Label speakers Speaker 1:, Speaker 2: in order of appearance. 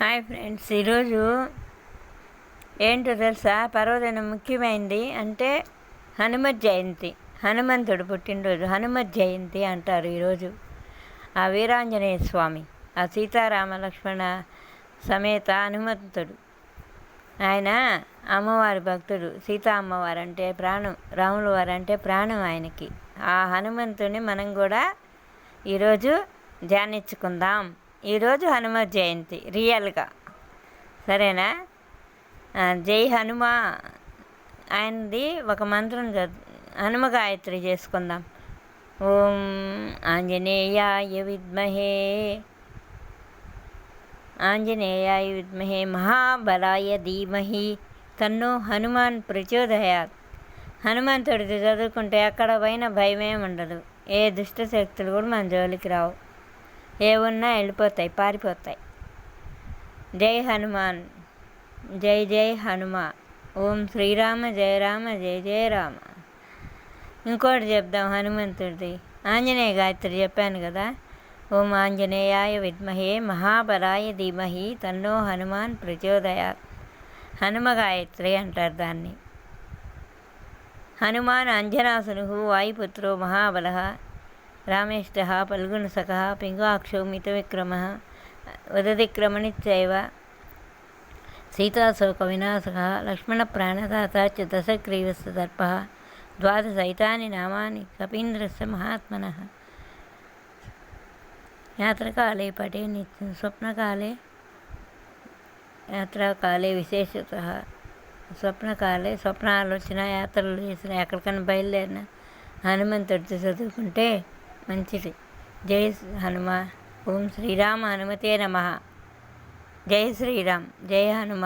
Speaker 1: Hi friends, ఈరోజు ఏంటో తెలుసా? పర్వదినం ముఖ్యమైనది అంటే హనుమత్ జయంతి. హనుమంతుడు పుట్టినరోజు హనుమత్ జయంతి అంటారు ఈరోజు. ఆ వీరాంజనేయ స్వామి, ఆ సీతారామ లక్ష్మణ సమేత హనుమంతుడు. ఆయన అమ్మవారి భక్తుడు. సీతా అమ్మవారు అంటే ప్రాణం, రాముల వారు అంటే ప్రాణం ఆయనకి. ఆ హనుమంతుని మనం కూడా ఈరోజు ధ్యానించుకుందాం. ఈరోజు హనుమత్ జయంతి రియల్గా, సరేనా? జై హనుమా ఆయనది ఒక మంత్రం హనుమ గాయత్రి చేసుకుందాం. ఓం ఆంజనేయాయ విద్మహే మహాబలాయ ధీమహి తన్నో హనుమాన్ ప్రచోదయాత్. హనుమంతుడిది చదువుకుంటే ఎక్కడ పైన భయమే ఉండదు. ఏ దుష్ట శక్తులు కూడా మన జోలికి రావు. ఏమున్నా వెళ్ళిపోతాయి, పారిపోతాయి. జై హనుమాన్, జై జై హనుమ. ఓం శ్రీరామ జయ రామ జయ జయ రామ. ఇంకోటి చెప్దాం హనుమంతుడిది. ఆంజనేయ గాయత్రి చెప్పాను కదా. ఓం ఆంజనేయాయ విద్మహే మహాబలాయ ధీమహి తన్నో హనుమాన్ ప్రచోదయాత్. హనుమ గాయత్రి అంటారు దాన్ని. హనుమాన్ అంజనాసును వాయుపుత్రో మహాబలః రామేష్టః ఫల్గుణసఖః పింగాక్షో మితవిక్రమః వదతిక్రమణిశ్చైవ సీతాశోక వినాశకः లక్ష్మణ ప్రాణదాత చ దశగ్రీవస్య దర్పः ద్వాదశైతాని నామాని కపీంద్రస్య మహాత్మనः. యాత్రకాలే పఠే నిత్యం స్వప్నకాలే యాత్రాకాలే విశేషతః. స్వప్నకాలే స్వప్నాలు వచ్చిన, యాత్రలు చేసిన, ఎక్కడికైనా బయలుదేరిన హనుమంతుడితో చదువుకుంటే మంచిది. జై హనుమ. ఓం శ్రీరామ హనుమతే నమః. జై శ్రీరామ్, జై హనుమ.